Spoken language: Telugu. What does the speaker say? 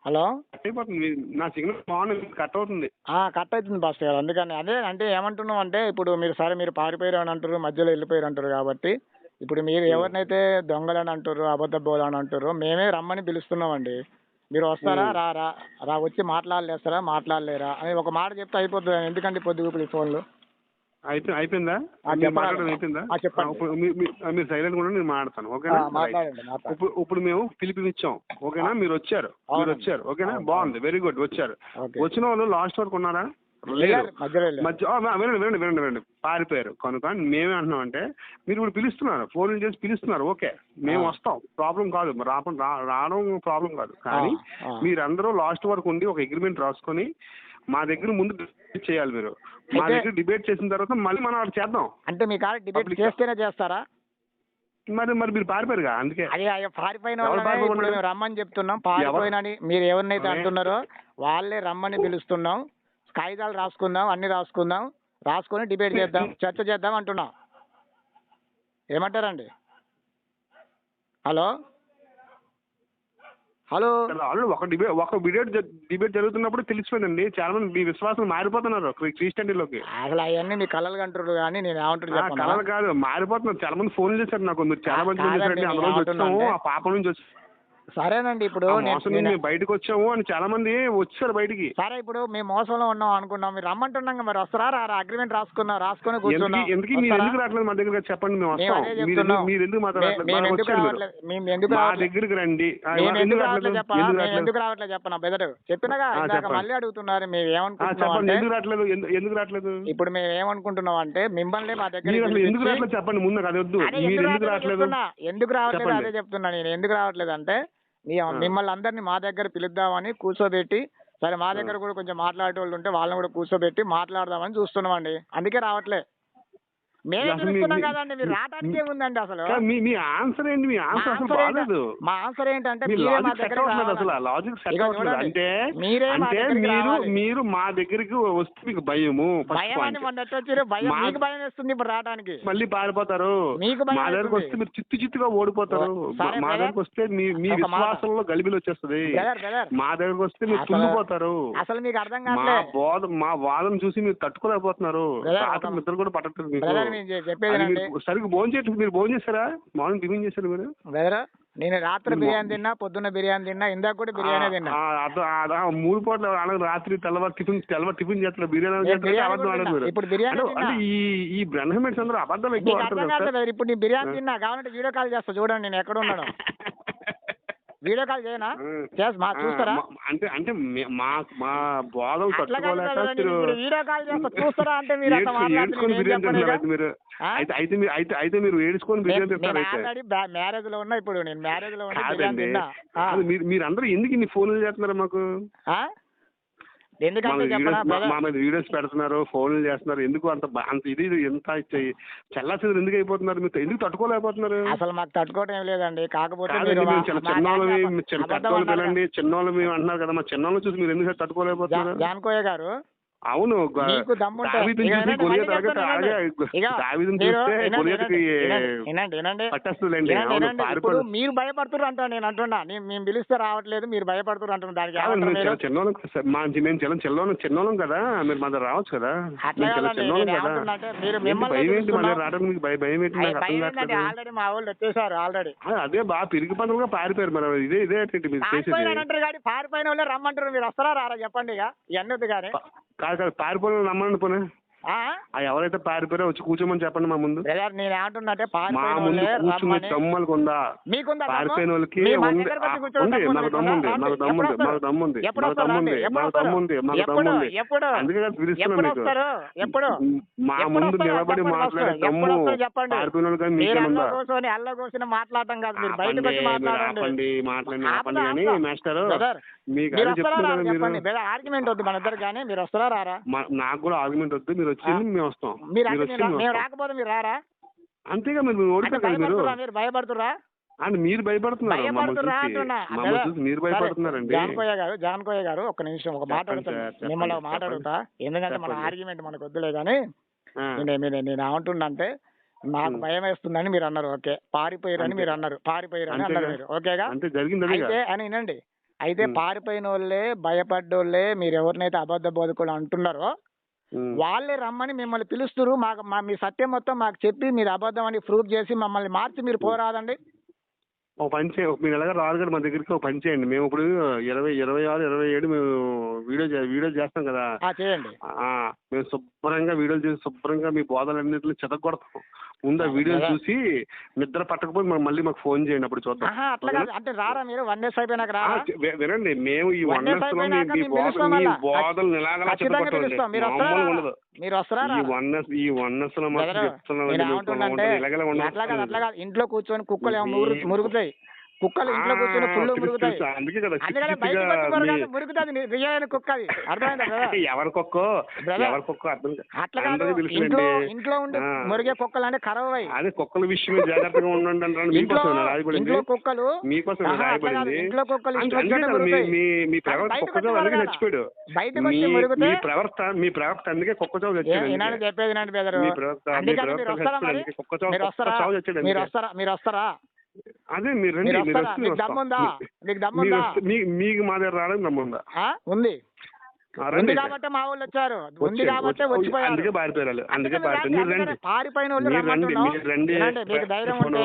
హలో. కట్ అయిపోతుంది. నా సిగ్నల్ బాగుంది, కట్ అవుతుంది. కట్ అవుతుంది పాస్టర్ గారు. అందుకని అదే అంటే ఏమంటున్నాం అంటే ఇప్పుడు మీరు పారిపోయారు అని అంటారు, మధ్యలో వెళ్ళిపోయారు అంటారు కాబట్టి ఇప్పుడు మీరు ఎవరినైతే దొంగలని అంటారు, అబద్ధ బోధని అంటారో మేమే రమ్మని పిలుస్తున్నామండి. మీరు వస్తారా, రారా, వచ్చి మాట్లాడలేస్తారా, మాట్లాడలేరా అని ఒక మాట చెప్తే అయిపోతుంది. ఎందుకంటే పొద్దుగుపులు ఈ ఫోన్లు అయిపోయిందా? మాట్లాడడం అయిపోయిందా? మీరు సైలెంట్ కూడా నేను మాట్లాడతాను. ఓకేనా? ఇప్పుడు మేము పిలిపినిచ్చాం. ఓకేనా? మీరు వచ్చారు. ఓకేనా? బాగుంది, వెరీ గుడ్. వచ్చారు. వచ్చిన వాళ్ళు లాస్ట్ వరకు ఉన్నారా? లేరు. వినండి. పారిపోయారు కనుక మేమే అంటున్నాం అంటే మీరు ఇప్పుడు పిలుస్తున్నారు, ఫోన్ చేసి పిలుస్తున్నారు. ఓకే, మేము వస్తాం, ప్రాబ్లం కాదు, రావడం ప్రాబ్లం కాదు. కానీ మీరందరూ లాస్ట్ వరకు ఉండి ఒక అగ్రిమెంట్ రాసుకొని మా దగ్గర ముందు డిబేట్ చేయాలి. మీరు మా దగ్గర డిబేట్ చేసిన తర్వాత మళ్ళీ మనం అక్కడ చేద్దాం. అంటే మీ కాడ డిబేట్ చేస్తేనే చేస్తారా? మరి మీరు పారిపోయారుగా, అందుకే పారిపోయిన రమ్మని చెప్తున్నాం. పారిపోయినని మీరు ఎవరినైతే అంటున్నారో వాళ్ళే రమ్మని పిలుస్తున్నాం. కాగితాలు రాసుకుందాం, అన్ని రాసుకొని డిబేట్ చేద్దాం, చర్చ చేద్దాం అంటున్నాం. ఏమంటారండి? హలో. ఒక డిబేట్ జరుగుతున్నప్పుడు తెలిసిపోయిందండి. చాలా మంది మీ విశ్వాసం మారిపోతున్నారు క్రిస్టియానిటీలోకి. అసలు అవన్నీ మీ కళలు కంటారు కానీ నేను ఏమంటారు? కళలు కాదు, మారిపోతున్నారు. చాలా మంది ఫోన్ చేశారు నాకు, మీరు చాలా మంది ఫోన్ చేశారండి. అందులో వచ్చాము, ఆ పాప నుంచి వచ్చి సరేనండి. ఇప్పుడు మేము బయటకు వచ్చాము అని చాలా మంది వచ్చారు బయటికి. సరే, ఇప్పుడు మేము మోసంలో ఉన్నాం అనుకున్నాం, మీరు రమ్మంటున్నాం, మరి వస్తారా రారా? అగ్రిమెంట్ రాసుకొని కూర్చున్నాం. ఎందుకు మీరు ఎందుకు రావట్లేదు మా దగ్గర? చెప్పండి, మేము వస్తాం. మీరు ఎందుకు మాట్లాడలేదు? మా దగ్గరికి రండి. ఎందుకు రావట్లేదు చెప్పనా బెదరు? చెప్పినగా మళ్ళీ అడుగుతున్నారు. మేము ఎందుకు రావట్లేదు? ఇప్పుడు మేము ఏమనుకుంటున్నాం అంటే మిమ్మల్ని మా దగ్గర ఎందుకు రావట్లేదు చెప్పండి ముందు. అది వద్దు, మీరు ఎందుకు రావట్లేదు? ఎందుకు రావట్లేదు అదే చెప్తున్నా నేను. ఎందుకు రావట్లేదు అంటే మిమ్మల్ని అందరినీ మా దగ్గర పిలుద్దామని కూర్చోబెట్టి, సరే మా దగ్గర కూడా కొంచెం మాట్లాడే వాళ్ళు ఉంటే వాళ్ళని కూడా కూర్చోబెట్టి మాట్లాడదామని చూస్తున్నామండి. అందుకే రావట్లే. మేమే పిలుస్తున్నాం కదండి, మీరు రావడానికి ఏముందండి అసలు? మీ ఆన్సర్ ఏంటి? మీ ఆన్సర్ అసలు బాలేదు. మా ఆన్సర్ ఏంటంటే అసలు లాజిక్ సెట్ అవ్వట్లేదు. అంటే మీరు మా దగ్గరికి వస్తే మీకు భయము. భయం వేస్తుంది ఇప్పుడు రావడానికి. మళ్ళీ పారిపోతారు. మా దగ్గరకు వస్తే మీరు చిత్తుగా ఓడిపోతారు. మా దగ్గరకు వస్తే మీ విశ్వాసంలో గలిబిలు వచ్చేస్తుంది. మా దగ్గరకు వస్తే మీరు తుంగిపోతారు. అసలు మీకు అర్థం కాదు. మా వాదన చూసి మీరు తట్టుకోలేకపోతున్నారు. నిద్ర కూడా పట్టట్లేదు. సరిగ్గా భోజనం చేయట్లేదు. మీరు భోజనం చేశారా? మార్నింగ్ టిఫిన్ చేశారు మీరు? నేను రాత్రి బిర్యానీ తిన్నా, పొద్దున్న బిర్యానీ తిన్నా, ఇందాక కూడా బిర్యానీ తిన్నా. 3 పూట్ల రాత్రి తెల్లవారు టిఫిన్ చేస్తారు, బిర్యానీ ఇప్పుడు బిర్యానీ అంటే ఈ బ్రహ్మమెట్స్ అందరూ అబద్ధాలు ఎక్కువ. ఇప్పుడు నీ బిర్యానీ తిన్నా కావాలంటే వీడియో కాల్ చేస్తా, చూడండి నేను ఎక్కడ ఉన్నాను. వీడియో కాల్ చేయనా? చూస్తారా? అంటే మా బోధం తట్టుకోలేక వీడియో కాల్ చేస్తా, చూస్తారా అంటే మీరు అయితే మీరు ఏడుచుకొని బిర్యానీ తింటారు. మ్యారేజ్ లో ఉన్నా, ఇప్పుడు నేను మ్యారేజ్ లో ఉన్నా. మీరందరూ ఎందుకు ఇన్ని ఫోన్లు చేస్తున్నారు మాకు? మా మీద వీడియోస్ పెడుతున్నారు, ఫోన్లు చేస్తున్నారు. ఎందుకు అంత ఇది ఎంత చల్లాసిరు ఎందుకు అయిపోతున్నారు? మీరు ఎందుకు తట్టుకోలేకపోతున్నారు? అసలు మాకు తట్టుకోవడం ఏం లేదండి. కాకపోతే చిన్నోళ్ళు పిల్లండి, చిన్నోళ్ళు మేము అంటున్నారు కదా, మా చిన్నోళ్ళు చూసి మీరు ఎందుకు తట్టుకోలేకపోతున్నారు? జాన్కోయ్య గారు, మీరు భయపడుతున్నారు అంటా. నేను అంటున్నా, మేము పిలిస్తే రావట్లేదు, మీరు భయపడుతున్నారు అంటున్నా. దానికి చిన్నోళ్ళం కదా, మీరు మన రావచ్చు కదా. ఆల్రెడీ మా వాళ్ళు వచ్చేసారు ఆల్రెడీ. అదే బాగా పిరిగి పనులుగా పారిపోయారు. మరి ఇదే అంటారు పారిపోయిన వాళ్ళే రమ్మంటారు. మీరు వస్తారా రారా చెప్పండి. ఇక ఎన్నొద్దు కానీ కాదు పారిపోయిన రమ్మని పోనీ. ఎవరైతే పారిపోయారో వచ్చి కూర్చోమని చెప్పండి మా ముందు. నేను ఏమంటున్నట్టే మా ముందు కూర్చుని దమ్ములకు ఉందా? పారిపోయిన వాళ్ళకి అందుకే పిలుస్తున్నాం మీకు. మా ముందు నిలబడి మాట్లాడే దమ్ము పారిపోయిన వాళ్ళకి మాట్లాడటం కాదు, మీరు బయటకు వచ్చి మాట్లాడండి. ఆపండి కానీ మాస్టర్, మీకు అదే చెప్తున్నారు మీరు. ఆర్గ్యుమెంట్ వద్దు మన ఇద్దరు కానీ, మీరు వస్తారా రారా? నాకు కూడా ఆర్గ్యుమెంట్ వద్దు, మీరు వచ్చి మేము వస్తాం. మేము రాకపోతే మీరు రారా? అంతేగా, మీరు ఓడిపోతారు. మీరు భయపడుతురా? అంటే మీరు భయపడుతున్నారు, మీరు భయపడుతున్నారండి. జాన్కోయ్య గారు ఒక్క నిమిషం ఒక మాట అడుగుతా, మిమ్మల్ని మాట అడుగుతా. ఎందుకంటే మన ఆర్గ్యుమెంట్ మనకు వద్దులే కానీ, నేను ఏమంటున్నా అంటే నాకు భయం వేస్తుందని మీరు అన్నారు. ఓకే, పారిపోయారని మీరు అన్నారు, పారిపోయారని అన్నారు మీరు. ఓకేగా? అంటే జరిగింది అని వినండి. అయితే పారిపోయిన వాళ్ళే, భయపడ్డోళ్ళే, మీరు ఎవరినైతే అబద్ధ బోధకులు అంటున్నారో వాళ్ళే రమ్మని మిమ్మల్ని పిలుస్తురు. మీ సత్యం మొత్తం మాకు చెప్పి మీరు అబద్ధం అని ప్రూవ్ చేసి మమ్మల్ని మార్చి మీరు పోరాదండి. ఒక పని చేయండి, మీరు ఎలాగ రాదు కదా మా దగ్గరికి, ఒక పని చేయండి. మేము ఇప్పుడు 26, 27 మేము వీడియో చేస్తాం కదా. చేయండి. మేము శుభ్రంగా వీడియోలు చేసి శుభ్రంగా మీ బోధలన్నింటినీ చెదగొడతాం. ముందు ఆ వీడియోలు చూసి నిద్ర పట్టకపోతే మళ్ళీ మాకు ఫోన్ చేయండి, అప్పుడు చూద్దాం. అట్లా కాదు, అంటే రారా మీరు 1 days అయిపోయినాక రారా? వినండి, మేము ఈ 1 days లో మీ బోధలు నిలాగలా చెదగొట్టండి, మామూలుగా ఉండదు. మీరు వస్తారా? ఈ 1 days లో మాత్రం చెప్తున్నాం. అట్లా కాదు, ఇంట్లో కూర్చొని కుక్కలు ఏమో మురుగుతాయి, కుక్కలు ఇంట్లో కూర్చొని పుల్లు మురుగుతాయి. అందుకే కదా మురుగుతుంది రియల్ కుక్క, అది అర్థమైందా? ఎవరి కుక్కో అర్థం. అట్లా కాదు, ఇంట్లో ఉండి మురిగే కుక్కలు అంటే ఖరాబ్ అయ్యి. అదే కుక్కల విషయం జాగ్రత్తగా ఉండండి అంటారు. ఇంట్లో కుక్కలు, మీకోసం రాయబడింది. ఇంట్లో కుక్కలు మీ ప్రవర్తన కుక్కజావు అందుకే చచ్చిపోయాడు. బయటకు వచ్చి మురుగుతాయి. మీ ప్రవర్తన అందుకే కుక్కజావు చచ్చాడు. చెప్పేది మీరు వస్తారా? అదే మీరు రండి, మీకు దమ్ముందా? మీకు మా దగ్గర రావడానికి దమ్ముందా? ఉంది కాబట్టి మా వాళ్ళు వచ్చారు, ఉంది కాబట్టి వచ్చిపోయారు. అందుకే పారిపోయారు. మీరు రండి, పారిపోయిన వాళ్ళు రండి. మీకు ధైర్యం ఉంటే